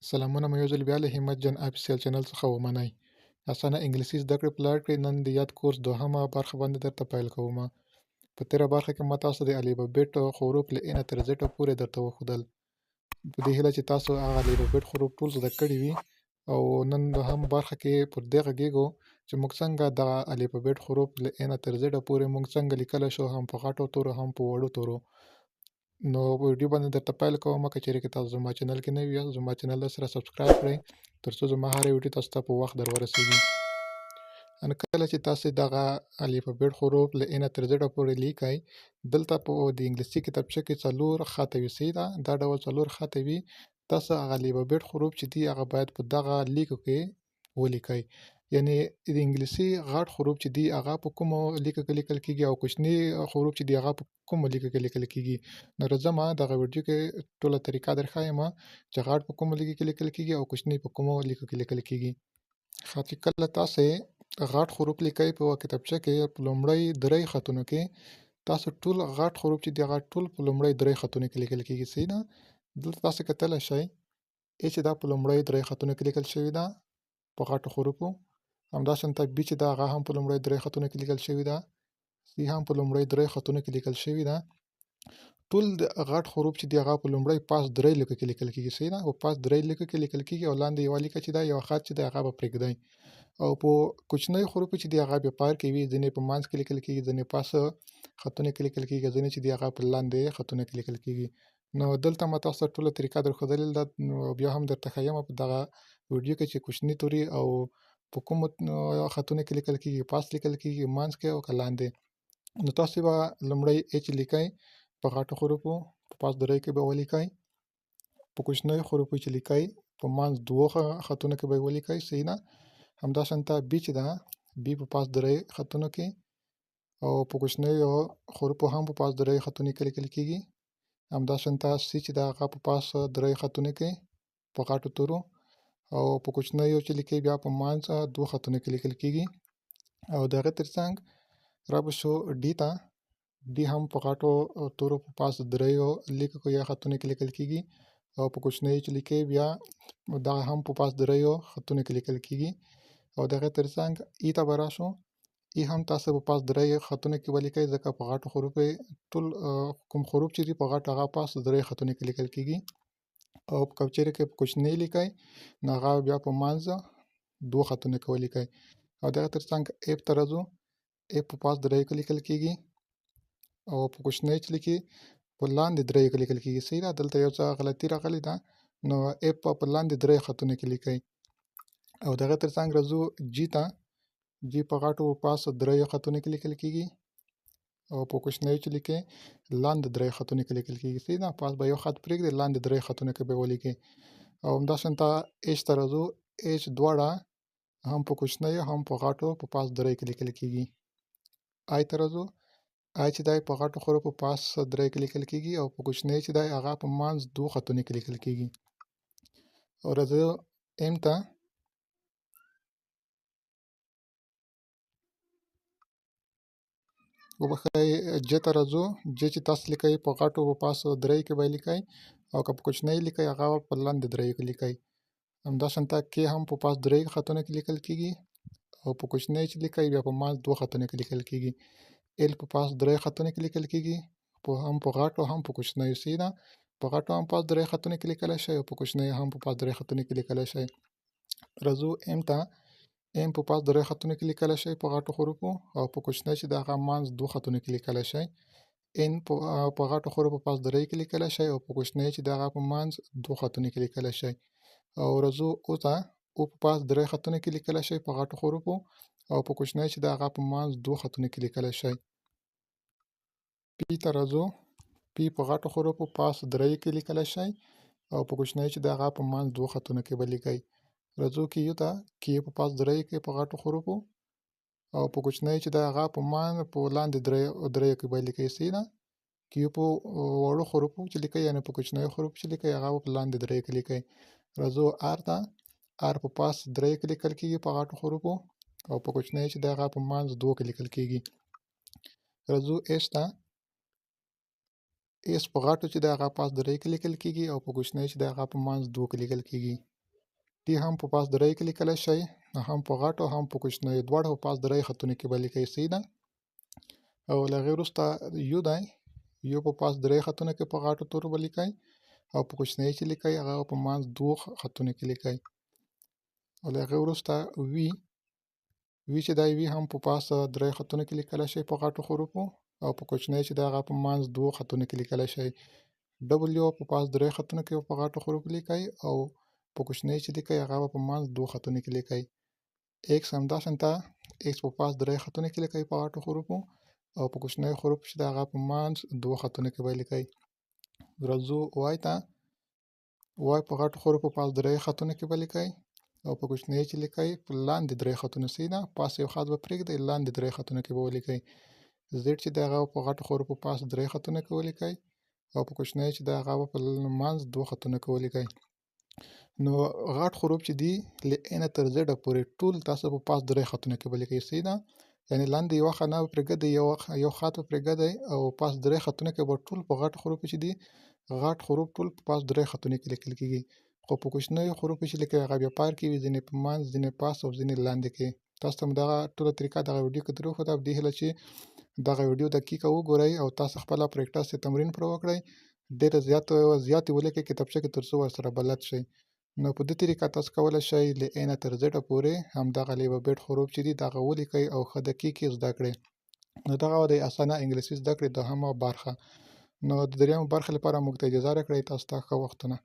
سلامونه مو یو ځل بیا له همت جان آفیسیال چینل څخه ومنئ. اسانه انګلیسي زده کړې په لار کې نن د یاد کورس دوهمه برخه باندې درته پیل کومه. په تېره برخه کې ما تاسو د الفبېټ حروف له A نه تر Z پورې درته وښودل. په دې هیله چې تاسو هغه الفبېټ حروف ټول زده کړي وي او نن دوهمه برخه کې پر دې غږیږو چې موږ څنګه دغه الفبېټ حروف له A نه تر Z پورې موږ څنګه لیکلی شو، هم په غټو تورو هم په وړو تورو. نو په ویډیو باندې درته پیل کوم که چیرې تاسو زما چینل کې نوي یاست زما چینل سره سبسکرایب کړئ ترڅو زما هره ویډیو تاسو ته په وخت در ورسیږي. ان کله چې تاسو دغه الفبېټ حروف له A نه تر Z پورې لیکئ، دلته په د انګلیسي کتابچه کې څلور خطه وي صحیح ده، دا ډول څلور خطه وي. تاسو هغه الفبېټ حروف چې دي هغه باید په دغه لیکو کې ولیکئ. یعنې د انګلیسي غټ حروف چې دي هغه په کومو لیکو کې لیکل کېږي او کوچني حروف چې دي هغه په کومو لیکو کې لیکل کېږي. نو راځمه دغه ویډیو کې ټوله طریقه درښایمه چې غټ په کومو لیکو کې لیکل کېږي او کوچني په کومو لیکو کې لیکل کېږي. ښه چې کله تاسې غټ حروف لیکئ په کتابچه کې په لومړی درې خطونو کې تاسو ټول غټ حروف چې دي هغه ټول په لومړی درې خطونو کې لیکل کېږي صحیح ده. دلته تاسو کتلی شئ A چې دا په لومړی درې خطونو کې لیکل شوې ده په غټو حروفو، همداشانته B چې ده هغه هم په لومړی درې خطونو کې لیکل شوې ده، C هم په لومړی درې خطونو کې لیکل شوې ده. ټول د غټ حروف چې دي هغه په لومړی پاس درې لیکو کې لیکل کېږي صحیح ده، په پاس درې لیکو کې لیکل کېږي او لاندې یوه لیکه چې ده یوه خط چې دی هغه به پرېږدئ. او په کوچنیو حروفو چې دي هغه بیا پار کې وي، ځینې په منځ کې لیکل کېږي، ځینې پاس خطونو کې لیکل کېږي، ځینې چې دي هغه په لاندې خطونو کې لیکل کېږي. نو دلته ما تاسو ته ټوله طریقه درښودلې ده، نو بیا هم درته ښیمه په دغه ویډیو کې چې کوچني توري او په کومو خطونو کې لیکل کېږي، پاس لیکل کېږي، منځ کې او که لاندې. نو تاسو به لومړی A چې لیکئ په غټو حروفو په پاس درې کې به ولیکئ، په کوچنیو حروفو چې لیکئ په منځ دوو خطونو کې به یې ولیکئ صحیح ده. همداشانته B چې ده B په پاس درې خطونو کې او په کوچنیو حروفو هم په پاس درې خطونو کې لیکل کېږي. همداشانته C چې ده هغه په پاس درې خطونو کې په غټو تورو او په کوچنیو چې لیکئ بیا په منځ دوو خطونو کې لیکل کېږي. او د هغې تر څنګ را به شو D ته. D هم په غټو تورو په پاس دریو لیکو یا خطونو کې لیکل کېږي او په کوچنیو چې لیکئ بیا دغه هم په پاس دریو خطونو کې لیکل کېږي. او د هغې تر څنګ E ته به راشو. E هم تاسو په پاس درې خطونو کې ولیکئ ځکه په غټو حروفو ټول کوم حروف چې دي په غټ هغه پاس درې خطونو کې لیکل کېږي او که چیرې کې په کوچني لیکئ نو هغه بیا په منځ دوو خطونو کې ولیکئ. او د هغې تر څنګ F ته راځو. F په پاس دریو کې لیکل کېږي او په کوچنی چې لیکي په لاندې دریو کې لیکل کېږي صحیح ده. دلته یو څه غلطي راغلې ده، نو F په لاندې درې خطونو کې لیکئ. او د هغې تر څنګ راځو G ته. G په غټو پاس دریو خطونو کې لیکل کېږي او په کوچنیو چې لیکئ لاندې درې خطونو کې لیکل کېږي صحیح ده. پاس به یو خط پرېږدئ لاندې درې خطونو کې به یې ولیکئ. او همداشانته H ته راځو. H دواړه هم په کوچنیو هم په غټو په پاس درې کې لیکل کېږي. I ته راځو. I چې دی په غټو حروفو پاس درې کې لیکل کېږي او په کوچنیو چې دی هغه په منځ دوو خطونو کې لیکل کېږي. او راځو M ته. وبښئ J ته راځو. J چې تاسو لیکئ په غټو په پاس دریو کې به یې لیکئ او که په کوچنیو لیکئ هغه په لاندې دریو کې لیکئ. همداشانته K هم په پاس دریو خطونو کې لیکل کېږي او په کوچنیو چې لیکئ بیا په منځ دوو خطونو کې لیکل کېږي. L په پاس درې خطونو کې لیکل کېږي، هم په غټو هم په کوچنیو صحیح ده. په غټو هم پاس درې خطونو کې لیکلی شئ او په کوچنیو هم په پاس درې خطونو کې لیکلی شئ. راځو M ته. M په پاس درې خطونو کې لیکلی شئ په غټو حروفو او په کوچنیو چې د هغه منځ دوو خطونو کې لیکلی شئ. N په غټو حروفو پاس درې کې لیکلی شئ او په کوچنیو چې د هغه په منځ دوو خطونو کې لیکلی شئ. او راځو O ته. O په پاس درې خطونو کې لیکلی شئ په غټو حروفو او په کوچنیو چې د هغه په منځ دوو خطونو کې لیکلی شئ. P ته راځو. P په غټو حروفو پاس دریو کې لیکلی شئ او په کوچنیو چې د هغه په منځ دوو خطونو کې به لیکئ. راځو Q ته. Q په پاس دریو کې په غټو حروفو او په کوچنیو چې د هغه په په لاندې دریو کې به یې لیکئ صحیح ده. Q په وړو حروفو چې لیکئ یعنې په کوچنیو حروفو چې لیکئ هغه به په لاندې دریو کې لیکئ. راځو R ته. R په پاس دریو کې لیکل کېږي په غټو حروفو او په کوچنیو چې د هغه په منځ دوو کې لیکل کېږي. راځو S ته. S په غټو چې د هغه پاس درې کې لیکل کېږي او په کوچنیو چې د هغه په منځ دوو کې لیکل کېږي. ټي هم په پاس درې کې لیکلی شئ، هم په غټو هم په کوچنیو دواړو په پاس درې خطونو کې به لیکئ. صحیح ده. او له هغې وروسته یو دی، یو په پاس درې خطونو کې په غټو تورو به لیکئ، او په کوچنیو چې لیکئ هغه په منځ دوو خطونو کې لیکئ. او له هغې وروسته وي چې دی وي هم په پاس درې خطونو کې لیکلی شئ په غټو حروفو، او په کوچنیو چې دی هغه په منځ دوو خطونو کې لیکلی شئ. ډبلیو په پاس درې خطونو کې په غټو حروفو لیکئ، او په کوچنیو چې لیکئ هغه په منځ دوو خطونو کې لیکئ. ایکس همداشانته ایکس په پاس درې خطونو کې لیکئ په غټو حروفو، او په کوچنیو حروفو چې دی هغه په منځ دوو خطونو کې به لیکئ. راځو وای ته، وای په غټو حروفو پاس درې خطونو کې به لیکئ، او په کوچنیو چې لیکئ په لاندې درې خطونو. صحیح ده. پاس یو خط به پرېږدئ، لاندې درې خطونو کې به ولیکئ. زیډ چې دی هغه په غټو حروفو پاس درې خطونو کې ولیکئ، او په کوچنیو چې دی هغه به په منځ دوو خطونو کې ولیکئ. نو غټ حروف چې دي له A نه تر Z پورې ټول تاسو په پاس درې خطونو کې به لیکئ. صحیح ده. یعنې لاندې یوه خانه به پرېږدئ، یو خط به پرېږدئ، او پاس درې خطونو کې به ټول په غټو حروفو چې دي غټ حروف ټول په پاس درې خطونو کې لیکل کېږي. خو په کوچنیو حروفو چې لیکئ هغه بیا پار کې وي، ځینې په منځ، ځینې پاس او ځینې لاندې کې. تاسو ته مو دغه ټوله طریقه دغه ویډیو کې در وښوده، په دې هیله چې دغه ویډیو دقیقه وګورئ او تاسو خپله پریکټس یې تمرین پرې وکړئ. ډېره زیاتې ولیکئ کتابچه کې تر څو ورسره بلد شئ. نو په دې طریقه تاسو کولی شئ له A نه تر Z پورې همدغه الفابېټ حروف چې دي دغه ولیکئ او ښه دقیق یې زده کړئ. نو دغه وه د اسانه انګلیسي زده کړې دوهمه برخه. نو د درېیمې برخې لپاره موږ ته اجازه راکړئ. تاسو ته ښه وختونه.